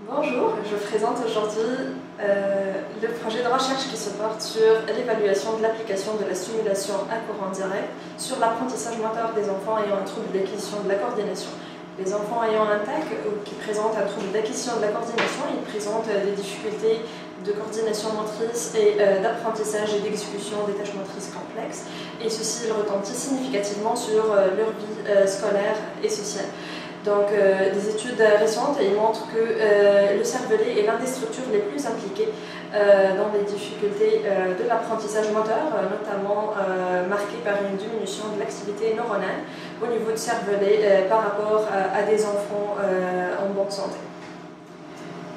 Bonjour, je présente aujourd'hui le projet de recherche qui se porte sur l'évaluation de l'application de la stimulation à courant direct sur l'apprentissage moteur des enfants ayant un trouble d'acquisition de la coordination. Les enfants ayant un TAC ou qui présentent un trouble d'acquisition de la coordination, ils présentent des difficultés de coordination motrice et d'apprentissage et d'exécution des tâches motrices complexes, et ceci retentit significativement sur leur vie scolaire et sociale. Donc, des études récentes montrent que le cervelet est l'une des structures les plus impliquées dans les difficultés de l'apprentissage moteur, notamment marquées par une diminution de l'activité neuronale au niveau du cervelet par rapport à des enfants en bonne santé.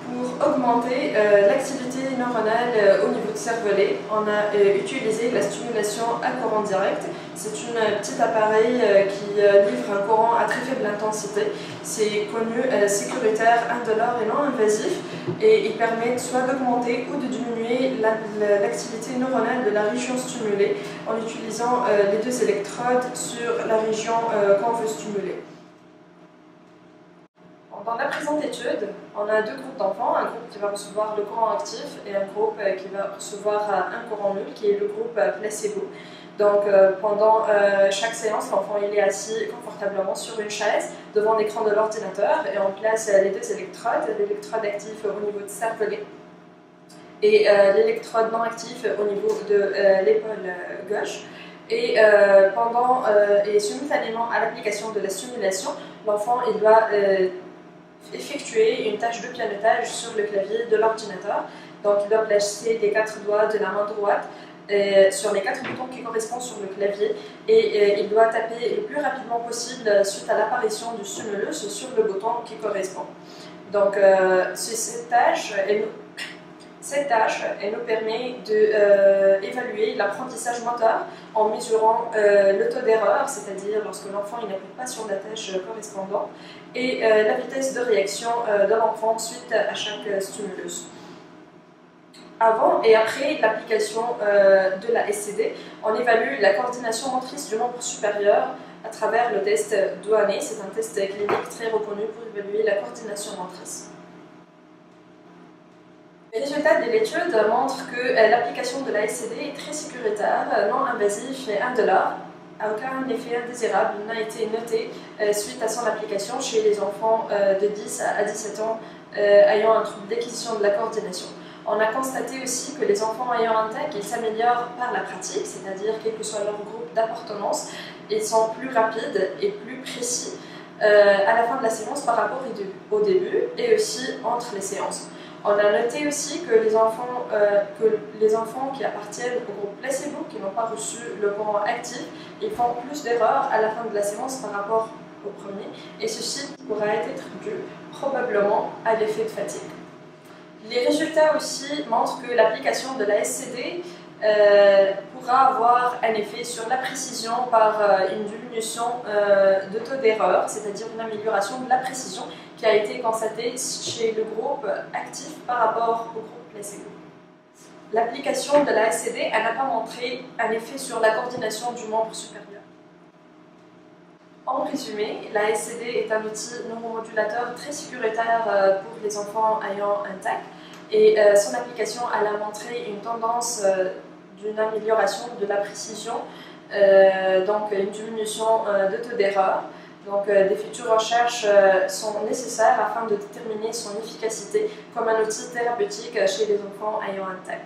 Pour augmenter l'activité neuronale au niveau du cervelet, on a utilisé la stimulation à courant direct. C'est un petit appareil qui livre un courant à très faible intensité. C'est connu, sécuritaire, indolore et non invasif, et il permet soit d'augmenter ou de diminuer l'activité neuronale de la région stimulée en utilisant les deux électrodes sur la région qu'on veut stimuler. Dans la présente étude, on a deux groupes d'enfants, un groupe qui va recevoir le courant actif et un groupe qui va recevoir un courant nul, qui est le groupe placebo. Donc pendant chaque séance, l'enfant est assis confortablement sur une chaise devant l'écran de l'ordinateur et on place les deux électrodes, l'électrode active au niveau du cervelet et l'électrode non active au niveau de l'épaule gauche. Et simultanément à l'application de la stimulation, l'enfant doit effectuer une tâche de pianotage sur le clavier de l'ordinateur. Donc il doit placer les 4 doigts de la main droite sur les 4 boutons qui correspondent sur le clavier et il doit taper le plus rapidement possible suite à l'apparition du stimulus sur le bouton qui correspond. Donc cette tâche, elle nous permet d'évaluer l'apprentissage moteur en mesurant le taux d'erreur, c'est-à-dire lorsque l'enfant n'applique pas sur la tâche correspondante, et la vitesse de réaction de l'enfant suite à chaque stimulus. Avant et après l'application de la SCD, on évalue la coordination motrice du membre supérieur à travers le test Douanet. C'est un test clinique très reconnu pour évaluer la coordination motrice. Les résultats de l'étude montrent que l'application de la SCD est très sécuritaire, non invasif et indolore. Aucun effet indésirable n'a été noté suite à son application chez les enfants de 10 à 17 ans ayant un trouble d'acquisition de la coordination. On a constaté aussi que les enfants ayant un TAC, ils s'améliorent par la pratique, c'est-à-dire quel que soit leur groupe d'appartenance, ils sont plus rapides et plus précis à la fin de la séance par rapport au début et aussi entre les séances. On a noté aussi que les enfants qui appartiennent au groupe placebo, qui n'ont pas reçu le courant actif, ils font plus d'erreurs à la fin de la séance par rapport au premier, et ceci pourra être dû probablement à l'effet de fatigue. Les résultats aussi montrent que l'application de la SCD pourra avoir un effet sur la précision par une diminution de taux d'erreur, c'est-à-dire une amélioration de la précision qui a été constatée chez le groupe actif par rapport au groupe placebo. L'application de la SCD n'a pas montré un effet sur la coordination du membre supérieur. En résumé, la SCD est un outil neuromodulateur très sécuritaire pour les enfants ayant un TAC et son application a montré une tendance d'une amélioration de la précision, donc une diminution de taux d'erreur. Donc des futures recherches sont nécessaires afin de déterminer son efficacité comme un outil thérapeutique chez les enfants ayant un TAC.